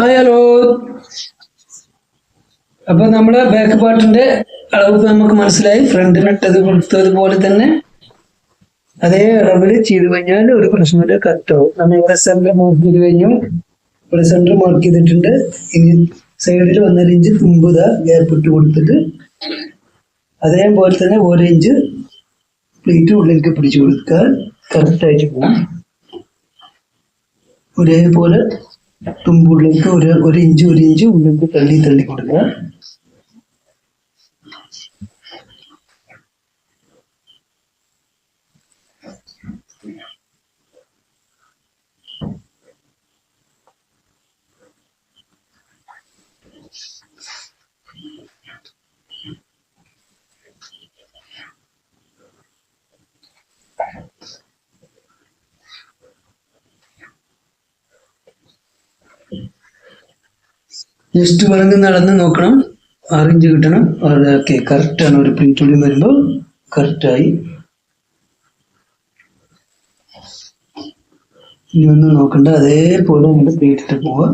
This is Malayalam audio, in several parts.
Hi hello. അപ്പൊ നമ്മുടെ ബാക്ക് പാർട്ടിന്റെ അളവ് നമുക്ക് മനസ്സിലായി. ഫ്രണ്ടിനിട്ടത് കൊടുത്തതുപോലെ തന്നെ അതേ അളവിൽ ചെയ്ത് കഴിഞ്ഞാൽ ഒരു പ്രശ്നമില്ല, കറക്റ്റ് ആവും. നമ്മൾ ഇവിടെ സെന്റർ മാർക്ക് ചെയ്ത് കഴിഞ്ഞു. ഇവിടെ സെന്റർ മാർക്ക് ചെയ്തിട്ടുണ്ട്. ഇനി സൈഡിൽ 1.5 ഇഞ്ച് തുമ്പുക ഗ്യാപ്പ് ഇട്ട് കൊടുത്തിട്ട് അതേപോലെ തന്നെ 1 ഇഞ്ച് പ്ലേറ്റ് ഉള്ളിലേക്ക് പിടിച്ചു കൊടുത്താൽ കറക്റ്റ് ആയിട്ട് പോകും. ഒരേപോലെ തുമ്പുള്ളിലേക്ക് ഒരു ഇഞ്ച് ഉള്ളിലേക്ക് തള്ളി കൊടുക്കുക. ജസ്റ്റ് വളഞ്ഞ് നടന്ന് നോക്കണം, 6 ഇഞ്ച് കിട്ടണം. ഓക്കെ, കറക്റ്റ് ആണ്. ഒരു പ്ലേറ്റ് ഉള്ളിൽ വരുമ്പോൾ കറക്റ്റായി. ഇനി ഒന്നും നോക്കണ്ട, അതേപോലെ നമ്മുടെ പ്ലേറ്റ് ഇട്ട് പോവുക.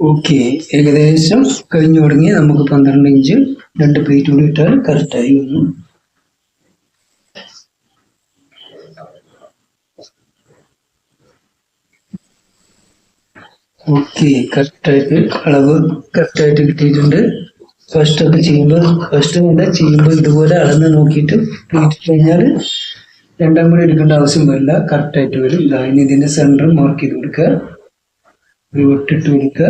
ഓക്കെ, ഏകദേശം കഴിഞ്ഞു തുടങ്ങി. നമുക്ക് 12 ഇഞ്ച് 2 പ്ലേറ്റ് കൂടി ഇട്ടാൽ കറക്റ്റായി വന്നു. ഓക്കെ, കറക്റ്റായിട്ട് അളവ് കറക്റ്റായിട്ട് കിട്ടിയിട്ടുണ്ട്. ഫസ്റ്റ് ചെയ്യുമ്പോൾ ഇതുപോലെ അളന്ന് നോക്കിയിട്ട് പ്ലേറ്റ് കഴിഞ്ഞാൽ രണ്ടാം കൂടി എടുക്കേണ്ട ആവശ്യം വരില്ല, കറക്റ്റായിട്ട് വരും. ഇനി ഇതിന്റെ സെന്റർ മാർക്ക് ചെയ്ത് കൊടുക്കുക, ഒരു വെട്ടിട്ട് കൊടുക്കുക.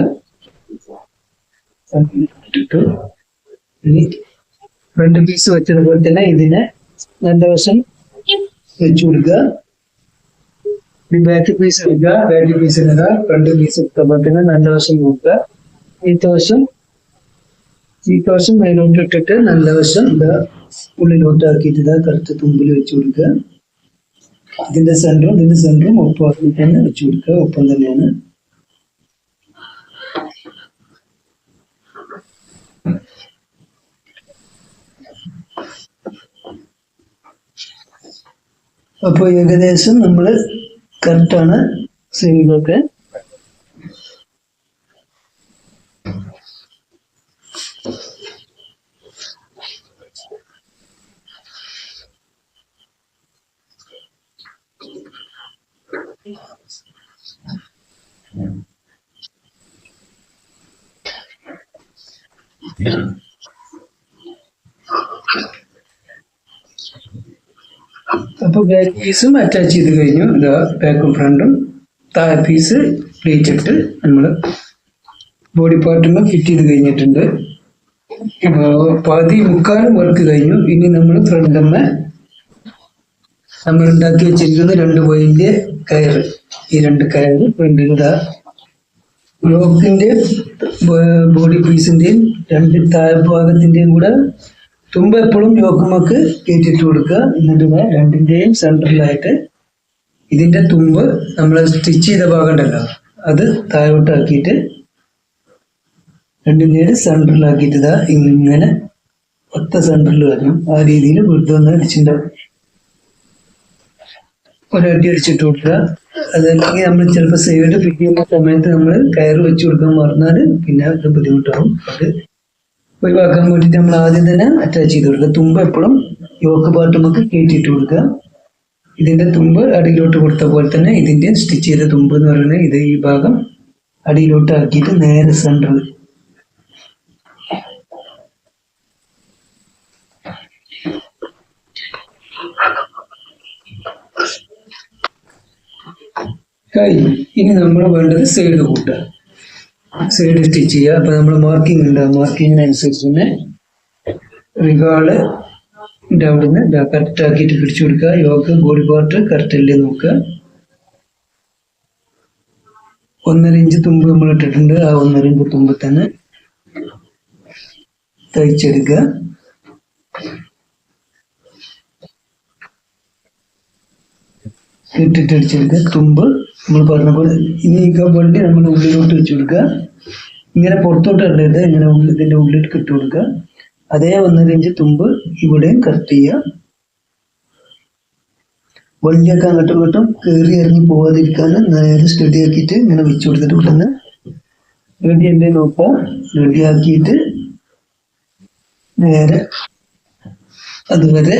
ഇനി ഫ്രണ്ട് പീസ് വെച്ചതുപോലെ തന്നെ ഇതിനെ നല്ല വശം വെച്ചു കൊടുക്കുക. ബാക്ക് പീസ് എടുക്കുക, ബാക്ക് പീസ് ഇടുക. ഫ്രണ്ട് പീസ് എടുത്തപ്പോൾ തന്നെ നല്ല വശം നോക്കുക. ഈ വശം മേലോട്ട് ഇട്ടിട്ട് നല്ല വശം ഇതാ ഉള്ളിലോട്ട് ആക്കിയിട്ട് ഇതാ കറുത്ത തുമ്പിൽ വെച്ചു കൊടുക്കുക. ഇതിന്റെ സെന്ററും ഒപ്പം ആക്കിയിട്ട് തന്നെ വെച്ചു കൊടുക്കുക. ഒപ്പം തന്നെയാണ്. അപ്പോൾ ഏകദേശം നമ്മൾ കറക്റ്റാണ് സൈഡൊക്കെ. അപ്പൊ ബാക്ക് പീസും അറ്റാച്ച് ചെയ്ത് കഴിഞ്ഞു. ഇതാ ബാക്കും ഫ്രണ്ടും. താഴെ പീസ് പ്ലേറ്റ് ഇട്ട് നമ്മൾ ബോഡി പാർട്ടുമ്പോൾ ഫിറ്റ് ചെയ്ത് കഴിഞ്ഞിട്ടുണ്ട്. മുക്കാലും വർക്ക് കഴിഞ്ഞു. ഇനി നമ്മൾ ഫ്രണ്ടുമ്മ നമ്മൾ ഉണ്ടാക്കി വെച്ചിരിക്കുന്ന 2 വൈൻ്റെ കയറ്, ഈ 2 കയറ് ഫ്രണ്ടിൽ യോക്കിന്റെ ബോഡി പീസിന്റെയും 2 താഴ്ഭാഗത്തിന്റെയും കൂടെ തുമ്പ് എപ്പോഴും യോക്കുമക്ക് കയറ്റിട്ട് കൊടുക്കുക. എന്നിട്ട് രണ്ടിന്റെയും സെന്ററിലായിട്ട് ഇതിന്റെ തുമ്പ് നമ്മൾ സ്റ്റിച്ച് ചെയ്ത ഭാഗം ഉണ്ടല്ലോ, അത് താഴോട്ടാക്കിയിട്ട് രണ്ടിന്റെയും സെന്ററിലാക്കിയിട്ട് ഇതാ ഇങ്ങനെ ഒത്ത സെന്ററിൽ വരണം. ആ രീതിയിൽ വെറുതെ ഒന്ന് അടിച്ചിട്ടുണ്ടാവും. ഒരടി അടിച്ചിട്ട് കൊടുക്കുക. അതല്ലെങ്കിൽ നമ്മൾ ചിലപ്പോൾ സൈഡ് ഫിറ്റ് ചെയ്യുന്ന സമയത്ത് നമ്മൾ കയറ് വെച്ച് കൊടുക്കാൻ മറന്നാൽ പിന്നെ അത് ബുദ്ധിമുട്ടാവും. അത് ഒഴിവാക്കാൻ വേണ്ടിയിട്ട് നമ്മൾ ആദ്യം തന്നെ അറ്റാച്ച് ചെയ്ത് കൊടുക്കുക. തുമ്പ് എപ്പോഴും യോക്ക് പാർട്ടുമൊക്കെ കയറ്റിയിട്ട് കൊടുക്കുക. ഇതിന്റെ തുമ്പ് അടിയിലോട്ട് കൊടുത്ത പോലെ തന്നെ ഇതിന്റെ സ്റ്റിച്ച് ചെയ്ത തുമ്പ് എന്ന് പറയുന്നത് ഇത് ഈ ഭാഗം അടിയിലോട്ട് ആക്കിയിട്ട് നേരെ സെന്ററിൽ കഴിഞ്ഞു. ഇനി നമ്മൾ വേണ്ടത് സൈഡ് കൂട്ടുക, സൈഡ് സ്റ്റിച്ച് ചെയ്യുക. അപ്പൊ നമ്മൾ മാർക്കിംഗ് ഉണ്ട്, മാർക്കിങ്ങിനനുസരിച്ച് തന്നെ റിഗാള് അവിടുന്ന് കറക്റ്റ് ആക്കിയിട്ട് പിടിച്ചു കൊടുക്കുക. യോക്ക് ബോഡി പാർട്ട് കറക്റ്റ് അല്ലേ നോക്കുക. 1.5 ഇഞ്ച് തുമ്പ് നമ്മൾ ഇട്ടിട്ടുണ്ട്. ആ 1.5 ഇഞ്ച് തുമ്പ് തന്നെ തയ്ച്ചെടുക്കുക. ഇട്ടിട്ട് അടിച്ചെടുക്കുക. തുമ്പ് നമ്മൾ പറഞ്ഞ പോലെ ഇനി ഈ വള്ളി നമ്മൾ ഉള്ളിലോട്ട് വെച്ച് കൊടുക്കുക. ഇങ്ങനെ പുറത്തോട്ട് ഇടരുത്, ഇങ്ങനെ ഇതിന്റെ ഉള്ളിൽ ഇട്ട് കൊടുക്കുക. അതേ 1.5 ഇഞ്ച് തുമ്പ് ഇവിടെയും കട്ട് ചെയ്യുക. വള്ളിയൊക്കെ അങ്ങോട്ടും ഇങ്ങോട്ടും കയറി ഇറങ്ങി പോകാതിരിക്കാൻ നേരെ സ്റ്റഡി ആക്കിയിട്ട് ഇങ്ങനെ വെച്ച് കൊടുത്തിട്ട് പെട്ടെന്ന് റെഡി അല്ലേ നോക്കുക. റെഡി ആക്കിയിട്ട് നേരെ അതുവരെ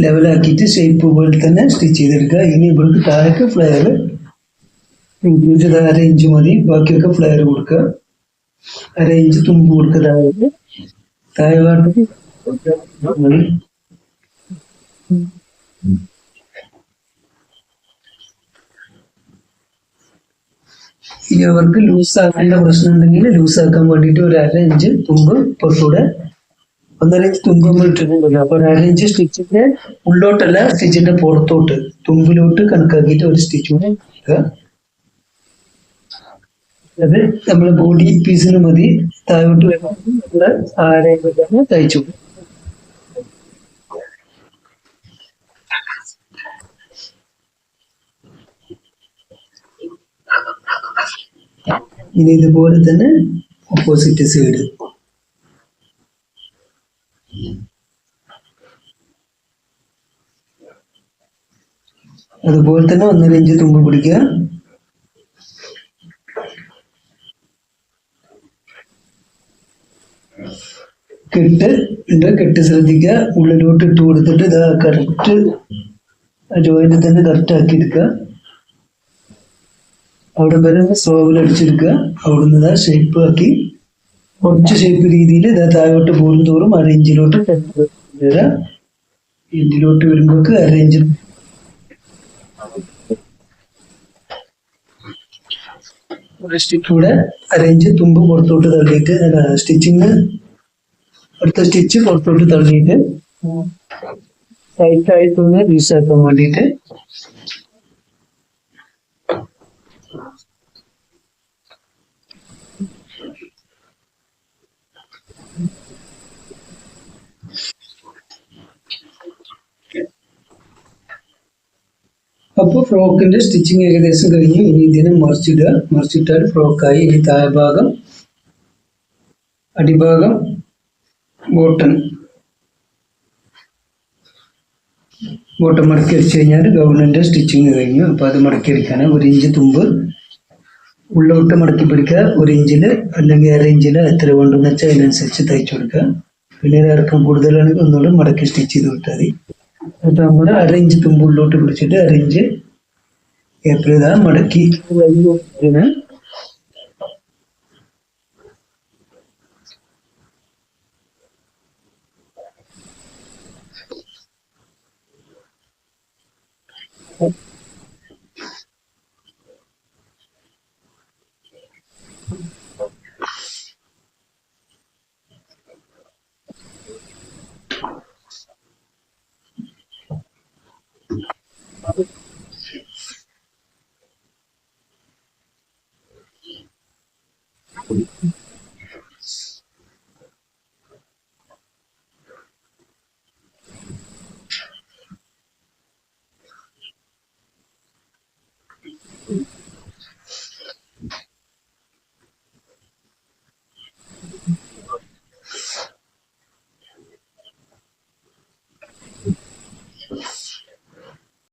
ലെവലാക്കിയിട്ട് ഷേപ്പ് പോലെ തന്നെ സ്റ്റിച്ച് ചെയ്തെടുക്കുക. ഇനി ഇവിടേക്ക് താഴേക്ക് ഫ്ലെയർ ഇൻക്രീസ് 1/2 ഇഞ്ച് മതി. ബാക്കിയൊക്കെ ഫ്ലെയർ കൊടുക്കുക. 1/2 ഇഞ്ച് തുമ്പ് കൊടുക്കുക. താഴെ ഭാഗത്തേക്ക് മതി. ഇനി അവർക്ക് ലൂസ് ആക്കേണ്ട പ്രശ്നം ഉണ്ടെങ്കിൽ ലൂസ് ആക്കാൻ വേണ്ടിയിട്ട് ഒരു 1/2 ഇഞ്ച് തുമ്പ് പുറത്തൂടെ 1.5 ഇഞ്ച് തുമ്പ് നമ്മൾ ഇട്ടിട്ടുണ്ടല്ലോ. അപ്പൊ 1/2 ഇഞ്ച് സ്റ്റിച്ചിന്റെ ഉള്ളോട്ടല്ല, സ്റ്റിച്ചിന്റെ പുറത്തോട്ട് തുമ്പിലോട്ട് കണക്കാക്കിയിട്ട് ഒരു സ്റ്റിച്ച് കൂടെ ഇടുക. അത് നമ്മുടെ ബോഡി പീസിന് മതി. താഴോട്ട് വരുമ്പോൾ ആരെയും തയ്ച്ചു. ഇനി ഇതുപോലെ തന്നെ ഓപ്പോസിറ്റ് സൈഡ്. അതുപോലെ തന്നെ 1.5 ഇഞ്ച് തുമ്പ് പിടിക്കുക. കെട്ട് ശ്രദ്ധിക്കുക. ഉള്ളിലോട്ട് ഇട്ട് കൊടുത്തിട്ട് ഇതാ കറക്റ്റ് ജോയിന്റ് തന്നെ കറക്റ്റ് ആക്കി എടുക്കുക. അവിടെ വരെ സ്ലോവിൽ അടിച്ചെടുക്കുക. അവിടുന്ന് ഇതാ ഷേപ്പ് ആക്കി കുറച്ച് ഷേപ്പ് രീതിയിൽ ഇതാ താഴോട്ട് പോകും തോറും 1/2 ഇഞ്ചിലോട്ട് ഇഞ്ചിലോട്ട് വരുമ്പോക്ക് 1/2 ഇഞ്ച് കൂടെ 1/2 ഇഞ്ച് തുമ്പ് പുറത്തോട്ട് തള്ളിയിട്ട് സ്റ്റിച്ചിങ് അടുത്ത സ്റ്റിച്ച് പുറത്തോട്ട് തള്ളിയിട്ട് ടൈറ്റായിട്ടൊന്ന് ലൂസാക്കാൻ വേണ്ടിയിട്ട് അപ്പോൾ ഫ്രോക്കിന്റെ സ്റ്റിച്ചിങ് ഏകദേശം കഴിഞ്ഞു. ഇനി ഇതിനെ മറിച്ചിടുക. മറിച്ചിട്ടാൽ ഫ്രോക്കായി. ഇനി താഴ്ഭാഗം അടിഭാഗം ബോട്ടം മടക്കി അടിച്ചു കഴിഞ്ഞാൽ ഗൗണിന്റെ സ്റ്റിച്ചിങ് കഴിഞ്ഞു. അപ്പൊ അത് മടക്കി അടിക്കാൻ 1 ഇഞ്ച് തുമ്പ് ഉള്ളോട്ട് മടക്കി പിടിക്കുക. 1 ഇഞ്ചില് അല്ലെങ്കിൽ 1/2 ഇഞ്ചില് എത്ര കൊണ്ടെന്ന് വെച്ചാൽ അതിനനുസരിച്ച് തയ്ച്ചു കൊടുക്കുക. പിന്നെ ഇറക്കം കൂടുതലാണെങ്കിൽ ഒന്നുകൂടെ മടക്കി സ്റ്റിച്ച് ചെയ്ത് വിട്ടാൽ മതി. എന്നിട്ട് നമ്മൾ 1/2 ഇഞ്ച് തുമ്പ് ഉള്ളോട്ട് പിടിച്ചിട്ട് 1/2 ഇഞ്ച് ഏപ്രിൽ മടക്കി